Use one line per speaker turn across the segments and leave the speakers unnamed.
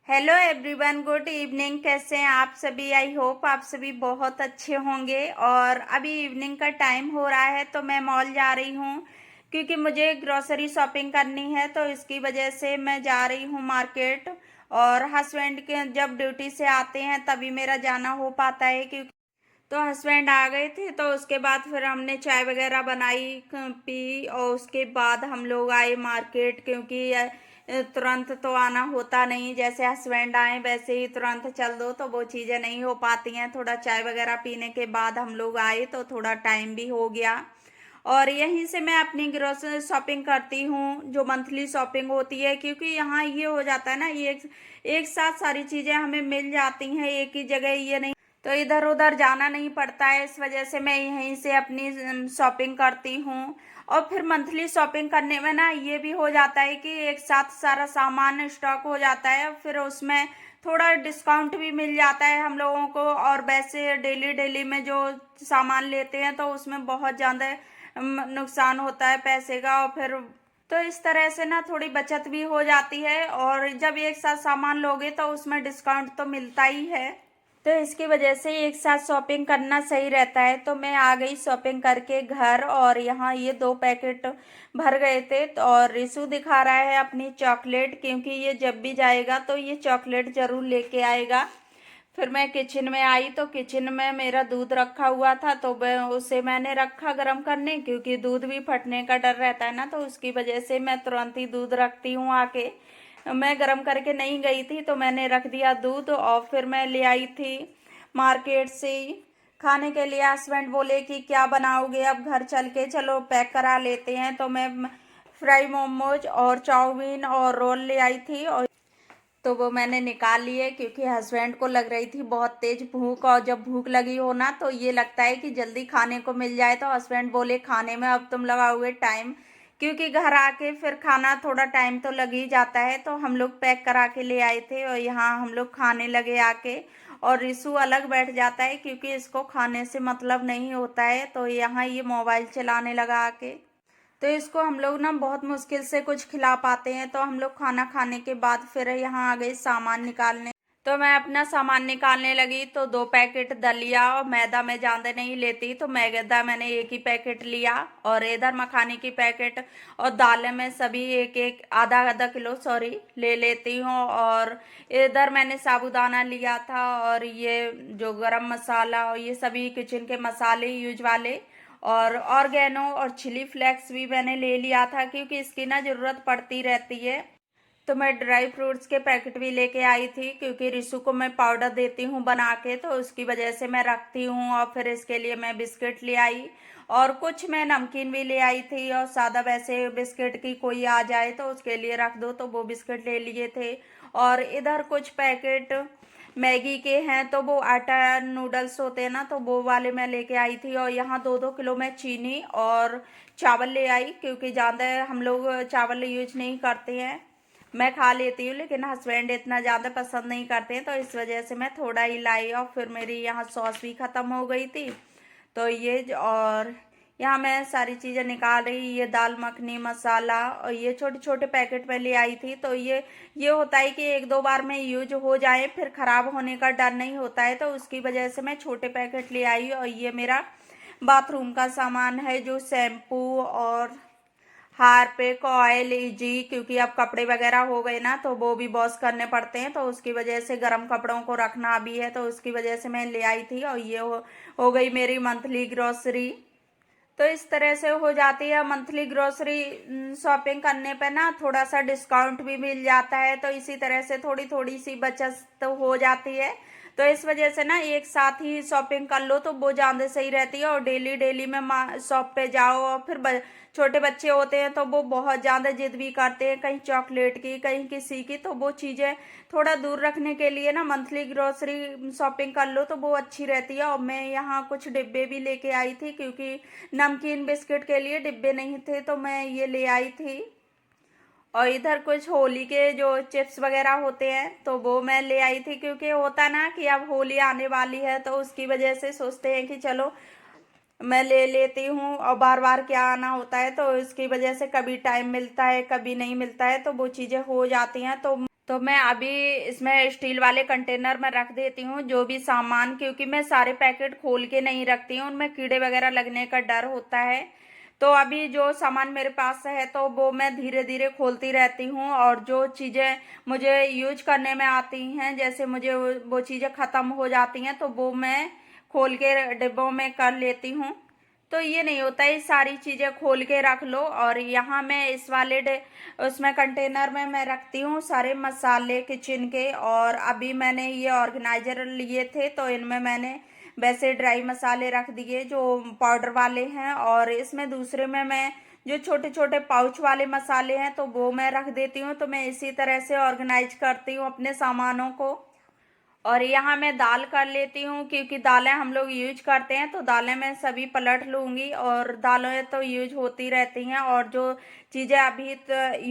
Hello everyone, good evening. कैसे हैं आप सभी? आई होप आप सभी बहुत अच्छे होंगे। और अभी इवनिंग का टाइम हो रहा है तो मैं मॉल जा रही हूँ क्योंकि मुझे ग्रोसरी शॉपिंग करनी है, तो इसकी वजह से मैं जा रही हूँ मार्केट। और हस्बैंड के जब ड्यूटी से आते हैं तभी मेरा जाना हो पाता है, क्योंकि तो हस्बैंड आ गए थे तो उसके बाद फिर हमने चाय वगैरह बनाई, पी, और उसके बाद हम लोग आए मार्केट, क्योंकि तुरंत तो आना होता नहीं। जैसे हस्बैंड आए वैसे ही तुरंत चल दो तो वो चीज़ें नहीं हो पाती हैं। थोड़ा चाय वगैरह पीने के बाद हम लोग आए तो थोड़ा टाइम भी हो गया। और यहीं से मैं अपनी ग्रोसरी शॉपिंग करती हूँ, जो मंथली शॉपिंग होती है, क्योंकि यहाँ ये हो जाता है ना, ये एक साथ सारी चीज़ें हमें मिल जाती हैं एक ही जगह। ये नहीं तो इधर उधर जाना नहीं पड़ता है, इस वजह से मैं यहीं से अपनी शॉपिंग करती हूँ। और फिर मंथली शॉपिंग करने में ना ये भी हो जाता है कि एक साथ सारा सामान स्टॉक हो जाता है, फिर उसमें थोड़ा डिस्काउंट भी मिल जाता है हम लोगों को। और वैसे डेली डेली में जो सामान लेते हैं तो उसमें बहुत ज़्यादा नुकसान होता है पैसे का। और फिर तो इस तरह से ना थोड़ी बचत भी हो जाती है, और जब एक साथ सामान लोगे तो उसमें डिस्काउंट तो मिलता ही है। तो इसकी वजह से एक साथ शॉपिंग करना सही रहता है। तो मैं आ गई शॉपिंग करके घर, और यहाँ ये 2 पैकेट भर गए थे। और रिशु दिखा रहा है अपनी चॉकलेट, क्योंकि ये जब भी जाएगा तो ये चॉकलेट जरूर लेके आएगा। फिर मैं किचन में आई तो किचन में मेरा दूध रखा हुआ था, तो उसे मैंने रखा गर्म करने, क्योंकि दूध भी फटने का डर रहता है ना, तो उसकी वजह से मैं तुरंत ही दूध रखती हूँ आके। मैं गर्म करके नहीं गई थी तो मैंने रख दिया दूध। और फिर मैं ले आई थी मार्केट से खाने के लिए। हस्बैंड बोले कि क्या बनाओगे अब घर चल के, चलो पैक करा लेते हैं। तो मैं फ्राई मोमोज और चाउमीन और रोल ले आई थी, और तो वो मैंने निकाल लिए, क्योंकि हस्बैंड को लग रही थी बहुत तेज भूख। और जब भूख लगी हो ना तो ये लगता है कि जल्दी खाने को मिल जाए। तो हस्बैंड बोले खाने में अब तुम लगाओगे टाइम, क्योंकि घर आके फिर खाना थोड़ा टाइम तो लग ही जाता है। तो हम लोग पैक करा के ले आए थे, और यहाँ हम लोग खाने लगे आके। और रिशु अलग बैठ जाता है, क्योंकि इसको खाने से मतलब नहीं होता है, तो यहाँ ये मोबाइल चलाने लगा आके। तो इसको हम लोग ना बहुत मुश्किल से कुछ खिला पाते हैं। तो हम लोग खाना खाने के बाद फिर यहाँ आ गए सामान निकालने। तो मैं अपना सामान निकालने लगी, तो 2 पैकेट दलिया, और मैदा मैं ज़्यादा नहीं लेती तो मैदा मैंने एक ही पैकेट लिया। और इधर मखाने की पैकेट और दालें मैं सभी एक एक आधा आधा किलो सॉरी ले लेती हूँ। और इधर मैंने साबूदाना लिया था, और ये जो गरम मसाला और ये सभी किचन के मसाले यूज वाले, और ऑर्गेनो और चिली फ्लेक्स भी मैंने ले लिया था, क्योंकि इसकी ना ज़रूरत पड़ती रहती है। तो मैं ड्राई फ्रूट्स के पैकेट भी लेके आई थी, क्योंकि रिशु को मैं पाउडर देती हूँ बना के, तो उसकी वजह से मैं रखती हूँ। और फिर इसके लिए मैं बिस्किट ले आई, और कुछ मैं नमकीन भी ले आई थी। और सादा वैसे बिस्किट की कोई आ जाए तो उसके लिए रख दो, तो वो बिस्किट ले लिए थे। और इधर कुछ पैकेट मैगी के हैं, तो वो आटा नूडल्स होते हैं ना, तो वो वाले मैं लेके आई थी। और यहाँ 2-2 किलो मैं चीनी और चावल ले आई, क्योंकि ज़्यादा हम लोग चावल यूज नहीं करते हैं। मैं खा लेती हूँ लेकिन हस्बैंड इतना ज़्यादा पसंद नहीं करते हैं, तो इस वजह से मैं थोड़ा ही लाई। और फिर मेरी यहाँ सॉस भी ख़त्म हो गई थी, तो और यहाँ मैं सारी चीज़ें निकाल रही। ये दाल मखनी मसाला, और ये छोटे छोटे पैकेट में ले आई थी। तो ये होता है कि 1-2 बार में यूज हो जाए, फिर ख़राब होने का डर नहीं होता है, तो उसकी वजह से मैं छोटे पैकेट ले आई। और ये मेरा बाथरूम का सामान है, जो शैम्पू और हार्पिक ऑयल इजी, क्योंकि अब कपड़े वगैरह हो गए ना तो वो भी वॉश करने पड़ते हैं, तो उसकी वजह से गर्म कपड़ों को रखना भी है, तो उसकी वजह से मैं ले आई थी। और ये हो गई मेरी मंथली ग्रोसरी। तो इस तरह से हो जाती है मंथली ग्रोसरी शॉपिंग करने पे ना, थोड़ा सा डिस्काउंट भी मिल जाता है, तो इसी तरह से थोड़ी थोड़ी सी बचत तो हो जाती है। तो इस वजह से ना एक साथ ही शॉपिंग कर लो तो वो ज़्यादा सही रहती है। और डेली डेली में शॉप पे जाओ, और फिर छोटे बच्चे होते हैं तो वो बहुत ज़्यादा जिद भी करते हैं, कहीं चॉकलेट की कहीं किसी की, तो वो चीज़ें थोड़ा दूर रखने के लिए ना मंथली ग्रोसरी शॉपिंग कर लो तो वो अच्छी रहती है। और मैं यहाँ कुछ डिब्बे भी लेके आई थी, क्योंकि नमकीन बिस्किट के लिए डिब्बे नहीं थे, तो मैं ये ले आई थी। और इधर कुछ होली के जो चिप्स वगैरह होते हैं तो वो मैं ले आई थी, क्योंकि होता ना कि अब होली आने वाली है, तो उसकी वजह से सोचते हैं कि चलो मैं ले लेती हूँ। और बार बार क्या आना होता है, तो इसकी वजह से कभी टाइम मिलता है कभी नहीं मिलता है, तो वो चीज़ें हो जाती हैं। तो मैं अभी इसमें स्टील वाले कंटेनर में रख देती हूँ जो भी सामान, क्योंकि मैं सारे पैकेट खोल के नहीं रखती हूँ, उनमें कीड़े वगैरह लगने का डर होता है। तो अभी जो सामान मेरे पास है तो वो मैं धीरे धीरे खोलती रहती हूँ, और जो चीज़ें मुझे यूज करने में आती हैं, जैसे मुझे वो चीज़ें ख़त्म हो जाती हैं तो वो मैं खोल के डिब्बों में कर लेती हूँ। तो ये नहीं होता है सारी चीज़ें खोल के रख लो। और यहाँ मैं इस वाले उसमें कंटेनर में मैं रखती हूँ सारे मसाले किचन के। और अभी मैंने ये ऑर्गेनाइजर लिए थे तो इनमें मैंने वैसे ड्राई मसाले रख दिए जो पाउडर वाले हैं, और इसमें दूसरे में मैं जो छोटे छोटे पाउच वाले मसाले हैं तो वो मैं रख देती हूँ। तो मैं इसी तरह से ऑर्गेनाइज करती हूँ अपने सामानों को। और यहाँ मैं दाल कर लेती हूँ, क्योंकि दालें हम लोग यूज करते हैं तो दालें मैं सभी पलट लूँगी, और दालें तो यूज होती रहती हैं। और जो चीज़ें अभी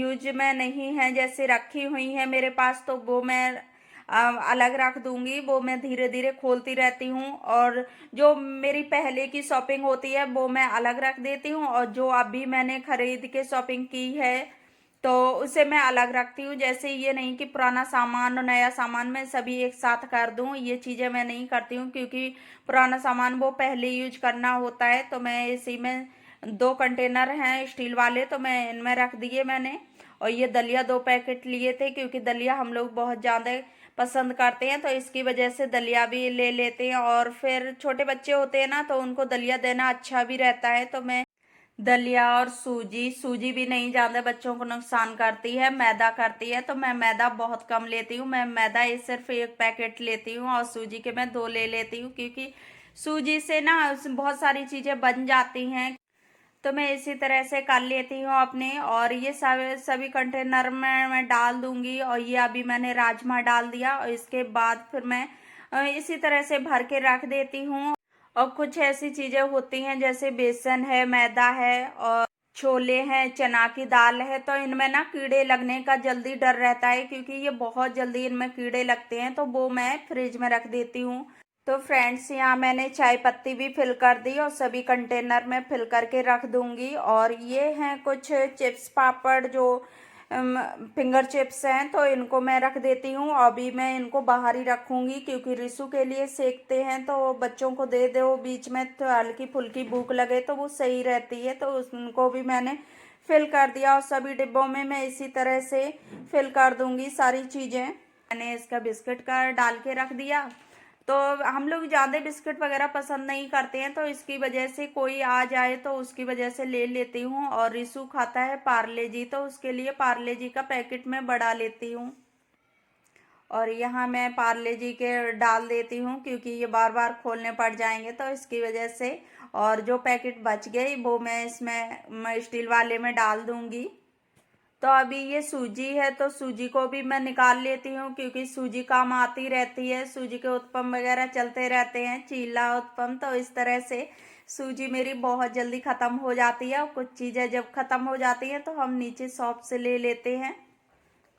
यूज में नहीं हैं जैसे रखी हुई हैं मेरे पास तो वो मैं अलग रख दूंगी, वो मैं धीरे धीरे खोलती रहती हूँ। और जो मेरी पहले की शॉपिंग होती है वो मैं अलग रख देती हूँ, और जो अभी मैंने खरीद के शॉपिंग की है तो उसे मैं अलग रखती हूँ। जैसे ये नहीं कि पुराना सामान और नया सामान मैं सभी एक साथ कर दूँ, ये चीज़ें मैं नहीं करती हूँ, क्योंकि पुराना सामान वो पहले यूज करना होता है। तो मैं इसी में 2 कंटेनर हैं स्टील वाले तो मैं इनमें रख दिए मैंने। और ये दलिया 2 पैकेट लिए थे, क्योंकि दलिया हम लोग बहुत ज़्यादा पसंद करते हैं तो इसकी वजह से दलिया भी ले लेते हैं। और फिर छोटे बच्चे होते हैं ना तो उनको दलिया देना अच्छा भी रहता है, तो मैं दलिया और सूजी, सूजी भी नहीं ज़्यादा बच्चों को नुकसान करती है, मैदा करती है, तो मैं मैदा बहुत कम लेती हूँ। मैं मैदा सिर्फ 1 पैकेट लेती हूँ और सूजी के मैं 2 ले लेती हूँ, क्योंकि सूजी से ना बहुत सारी चीज़ें बन जाती हैं। तो मैं इसी तरह से कर लेती हूँ अपने। और ये सभी कंटेनर में मैं डाल दूंगी। और ये अभी मैंने राजमा डाल दिया, और इसके बाद फिर मैं इसी तरह से भर के रख देती हूँ। और कुछ ऐसी चीजें होती हैं जैसे बेसन है, मैदा है, और छोले हैं, चना की दाल है, तो इनमें ना कीड़े लगने का जल्दी डर रहता है, क्योंकि ये बहुत जल्दी इनमें कीड़े लगते हैं, तो वो मैं फ्रिज में रख देती हूँ। तो फ्रेंड्स यहाँ मैंने चाय पत्ती भी फिल कर दी और सभी कंटेनर में फिल करके रख दूंगी। और ये हैं कुछ चिप्स पापड़ जो फिंगर चिप्स हैं, तो इनको मैं रख देती हूँ। अभी मैं इनको बाहर ही रखूंगी, क्योंकि रिसू के लिए सेकते हैं तो बच्चों को दे दो बीच में, तो हल्की फुल्की भूख लगे तो वो सही रहती है। तो उनको भी मैंने फिल कर दिया, और सभी डिब्बों में मैं इसी तरह से फिल कर दूंगी सारी चीज़ें। मैंने इसका बिस्किट का डाल के रख दिया। तो हम लोग ज़्यादा बिस्किट वगैरह पसंद नहीं करते हैं, तो इसकी वजह से कोई आ जाए तो उसकी वजह से ले लेती हूँ। और रिसू खाता है पार्ले जी, तो उसके लिए पार्ले जी का पैकेट में बढ़ा लेती हूँ। और यहाँ मैं पार्ले जी के डाल देती हूँ, क्योंकि ये बार बार खोलने पड़ जाएंगे तो इसकी वजह से। और जो पैकेट बच गई वो मैं इसमें मैं स्टील वाले में डाल दूँगी। तो अभी ये सूजी है तो सूजी को भी मैं निकाल लेती हूँ, क्योंकि सूजी काम आती रहती है, सूजी के उत्पम वगैरह चलते रहते हैं, चीला उत्पम। तो इस तरह से सूजी मेरी बहुत जल्दी ख़त्म हो जाती है, और कुछ चीज़ें जब ख़त्म हो जाती हैं तो हम नीचे शॉप से ले लेते हैं।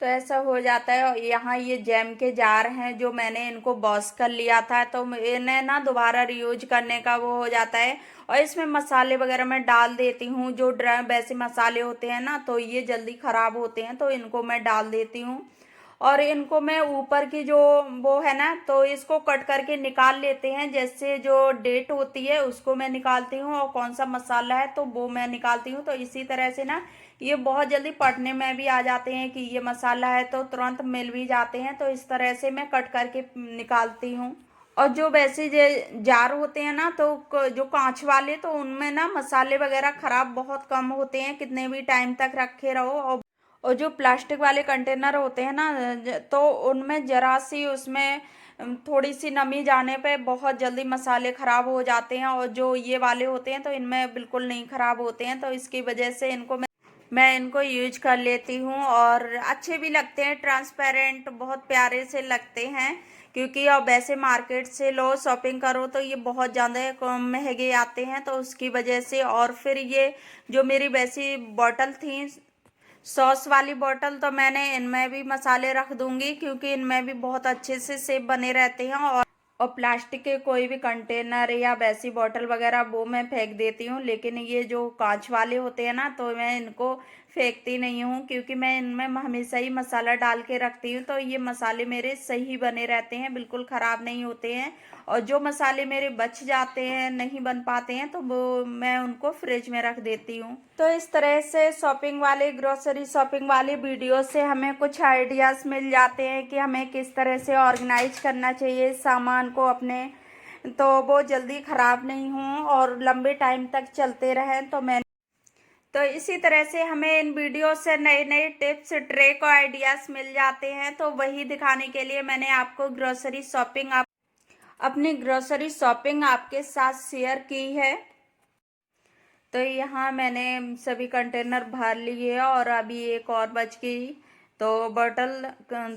तो ऐसा हो जाता है। और यहाँ ये जैम के जार हैं जो मैंने इनको वॉश कर लिया था, तो इन्हें ना दोबारा रीयूज करने का वो हो जाता है। और इसमें मसाले वगैरह मैं डाल देती हूँ, जो वैसे मसाले होते हैं ना तो ये जल्दी ख़राब होते हैं, तो इनको मैं डाल देती हूँ। और इनको मैं ऊपर की जो वो है ना तो इसको कट करके निकाल लेते हैं, जैसे जो डेट होती है उसको मैं निकालती हूँ, और कौन सा मसाला है तो वो मैं निकालती हूँ। तो इसी तरह से ना ये बहुत जल्दी पढ़ने में भी आ जाते हैं कि ये मसाला है, तो तुरंत मिल भी जाते हैं। तो इस तरह से मैं कट करके निकालती हूँ। और जो वैसे जार होते हैं ना तो जो कांच वाले तो उनमें ना मसाले वगैरह खराब बहुत कम होते हैं, कितने भी टाइम तक रखे रहो। और जो प्लास्टिक वाले कंटेनर होते हैं ना तो उनमें जरा सी उसमें थोड़ी सी नमी जाने पे बहुत जल्दी मसाले खराब हो जाते हैं। और जो ये वाले होते हैं तो इनमें बिल्कुल नहीं खराब होते हैं, तो इसकी वजह से इनको मैं इनको यूज कर लेती हूँ। और अच्छे भी लगते हैं, ट्रांसपेरेंट बहुत प्यारे से लगते हैं। क्योंकि अब वैसे मार्केट से लो शॉपिंग करो तो ये बहुत ज़्यादा महंगे आते हैं, तो उसकी वजह से। और फिर ये जो मेरी वैसी बॉटल थी सॉस वाली बोतल, तो मैंने इनमें भी मसाले रख दूंगी, क्योंकि इनमें भी बहुत अच्छे से सेब बने रहते हैं। और प्लास्टिक के कोई भी कंटेनर या वैसी बोतल वगैरह वो मैं फेंक देती हूँ, लेकिन ये जो कांच वाले होते हैं ना तो मैं इनको फेंकती नहीं हूँ, क्योंकि मैं इनमें हमेशा ही मसाला डाल के रखती हूँ, तो ये मसाले मेरे सही बने रहते हैं, बिल्कुल ख़राब नहीं होते हैं। और जो मसाले मेरे बच जाते हैं, नहीं बन पाते हैं, तो वो मैं उनको फ्रिज में रख देती हूँ। तो इस तरह से ग्रोसरी शॉपिंग वाले वीडियो से हमें कुछ आइडियाज़ मिल जाते हैं कि हमें किस तरह से ऑर्गेनाइज करना चाहिए सामान को अपने, तो वो जल्दी ख़राब नहीं हों और लंबे टाइम तक चलते रहें। तो इसी तरह से हमें इन वीडियो से नए नए टिप्स, ट्रिक और आइडियाज़ मिल जाते हैं। तो वही दिखाने के लिए मैंने आपको अपनी ग्रोसरी शॉपिंग आपके साथ शेयर की है। तो यहाँ मैंने सभी कंटेनर भर लिए और अभी एक और बच गई, तो बॉटल,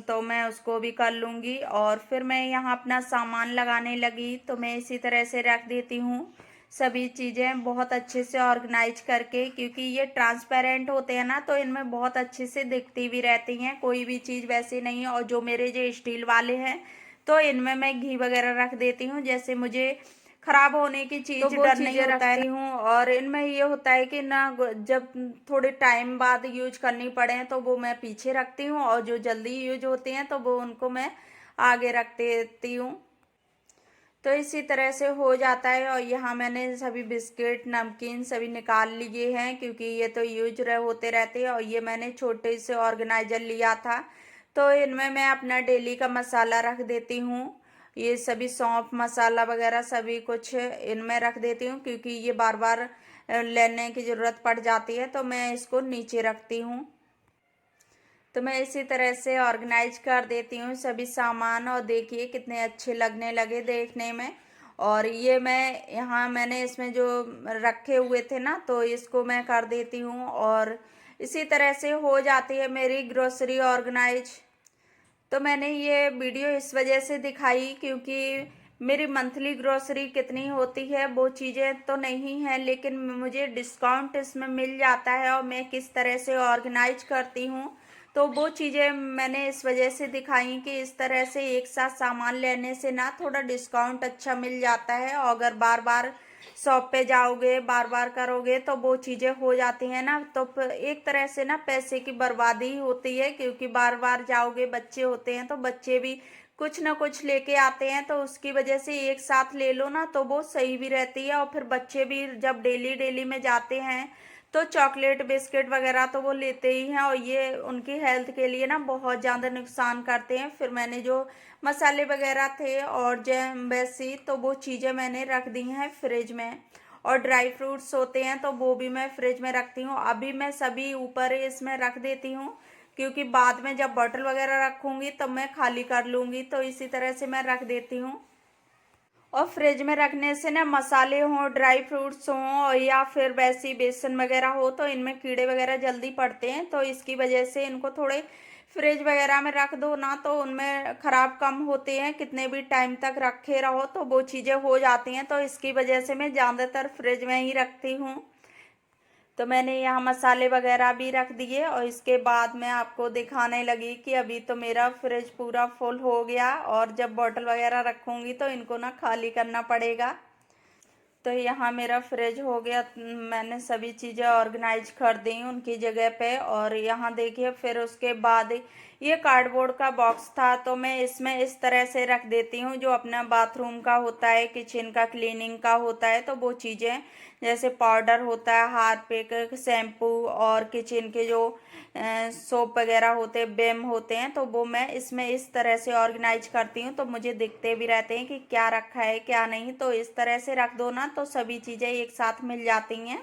तो मैं उसको भी कर लूँगी। और फिर मैं यहाँ अपना सामान लगाने लगी, तो मैं इसी तरह से रख देती हूँ सभी चीज़ें बहुत अच्छे से ऑर्गेनाइज करके, क्योंकि ये ट्रांसपेरेंट होते हैं ना, तो इनमें बहुत अच्छे से दिखती भी रहती हैं, कोई भी चीज़ वैसे नहीं। और जो मेरे जो स्टील वाले हैं, तो इनमें मैं घी वगैरह रख देती हूँ, जैसे मुझे खराब होने की चीज
तो वो
डर नहीं
चीजें
होता है
रखती
हूँ। और इनमें ये होता है कि ना जब थोड़े टाइम बाद यूज करनी पड़े तो वो मैं पीछे रखती हूँ, और जो जल्दी यूज होते हैं तो वो उनको मैं आगे रख देती हूँ। तो इसी तरह से हो जाता है। और यहाँ मैंने सभी बिस्किट, नमकीन सभी निकाल लिए हैं, क्योंकि ये तो यूज होते रहते हैं। और ये मैंने छोटे से ऑर्गेनाइजर लिया था, तो इनमें मैं अपना डेली का मसाला रख देती हूँ। ये सभी सौंफ मसाला वगैरह सभी कुछ इनमें रख देती हूँ, क्योंकि ये बार बार लेने की ज़रूरत पड़ जाती है, तो मैं इसको नीचे रखती हूँ। तो मैं इसी तरह से ऑर्गेनाइज कर देती हूँ सभी सामान, और देखिए कितने अच्छे लगने लगे देखने में। और ये मैंने इसमें जो रखे हुए थे ना, तो इसको मैं कर देती हूँ, और इसी तरह से हो जाती है मेरी ग्रोसरी ऑर्गेनाइज। तो मैंने ये वीडियो इस वजह से दिखाई, क्योंकि मेरी मंथली ग्रोसरी कितनी होती है वो चीज़ें तो नहीं है, लेकिन मुझे डिस्काउंट इसमें मिल जाता है, और मैं किस तरह से ऑर्गेनाइज करती हूँ, तो वो चीज़ें मैंने इस वजह से दिखाई कि इस तरह से एक साथ सामान लेने से ना थोड़ा डिस्काउंट अच्छा मिल जाता है। और अगर बार बार शॉप पे जाओगे, बार बार करोगे, तो वो चीज़ें हो जाती हैं ना, तो एक तरह से ना पैसे की बर्बादी होती है, क्योंकि बार बार जाओगे, बच्चे होते हैं तो बच्चे भी कुछ ना कुछ लेके आते हैं, तो उसकी वजह से एक साथ ले लो ना, तो वो सही भी रहती है। और फिर बच्चे भी जब डेली डेली में जाते हैं, तो चॉकलेट, बिस्किट वगैरह तो वो लेते ही हैं, और ये उनकी हेल्थ के लिए ना बहुत ज़्यादा नुकसान करते हैं। फिर मैंने जो मसाले वगैरह थे और जैम वैसी, तो वो चीज़ें मैंने रख दी हैं फ्रिज में। और ड्राई फ्रूट्स होते हैं, तो वो भी मैं फ्रिज में रखती हूँ। अभी मैं सभी ऊपर इसमें रख देती हूँ, क्योंकि बाद में जब बॉटल वगैरह रखूँगी तब मैं खाली कर लूँगी, तो इसी तरह से मैं रख देती हूँ। और फ्रिज में रखने से ना मसाले हों, ड्राई फ्रूट्स हों, या फिर वैसी बेसन वगैरह हो, तो इनमें कीड़े वगैरह जल्दी पड़ते हैं, तो इसकी वजह से इनको थोड़े फ्रिज वगैरह में रख दो ना, तो उनमें ख़राब कम होते हैं। कितने भी टाइम तक रखे रहो तो वो चीज़ें हो जाती हैं, तो इसकी वजह से मैं ज़्यादातर फ्रिज में ही रखती हूँ। तो मैंने यहाँ मसाले वगैरह भी रख दिए, और इसके बाद मैं आपको दिखाने लगी कि अभी तो मेरा फ्रिज पूरा फुल हो गया, और जब बॉटल वगैरह रखूँगी तो इनको ना खाली करना पड़ेगा। तो यहाँ मेरा फ्रिज हो गया, मैंने सभी चीज़ें ऑर्गेनाइज कर दी उनकी जगह पे। और यहाँ देखिए, फिर उसके बाद ये कार्डबोर्ड का बॉक्स था, तो मैं इसमें इस तरह से रख देती हूँ, जो अपना बाथरूम का होता है, किचन का, क्लीनिंग का होता है, तो वो चीज़ें जैसे पाउडर होता है, हार्पिक, शैम्पू, और किचन के जो सोप वगैरह होते हैं, बेम होते हैं, तो वो मैं इसमें इस तरह से ऑर्गेनाइज करती हूँ, तो मुझे दिखते भी रहते हैं कि क्या रखा है क्या नहीं। तो इस तरह से रख दो ना, तो सभी चीज़ें एक साथ मिल जाती हैं,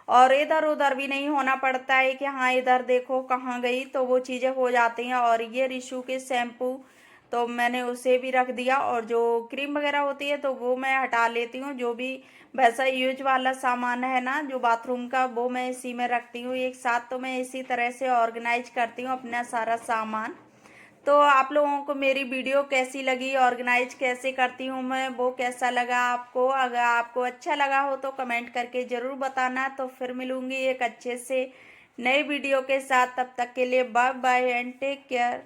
और इधर उधर भी नहीं होना पड़ता है कि हाँ इधर देखो कहाँ गई, तो वो चीज़ें हो जाती हैं। और ये रिशु के शैम्पू, तो मैंने उसे भी रख दिया, और जो क्रीम वगैरह होती है तो वो मैं हटा लेती हूँ। जो भी वैसा यूज वाला सामान है ना, जो बाथरूम का, वो मैं इसी में रखती हूँ एक साथ। तो मैं इसी तरह से ऑर्गेनाइज करती हूँ अपना सारा सामान। तो आप लोगों को मेरी वीडियो कैसी लगी, ऑर्गेनाइज कैसे करती हूँ मैं, वो कैसा लगा आपको? अगर आपको अच्छा लगा हो तो कमेंट करके ज़रूर बताना। तो फिर मिलूँगी एक अच्छे से नए वीडियो के साथ, तब तक के लिए bye bye and take care.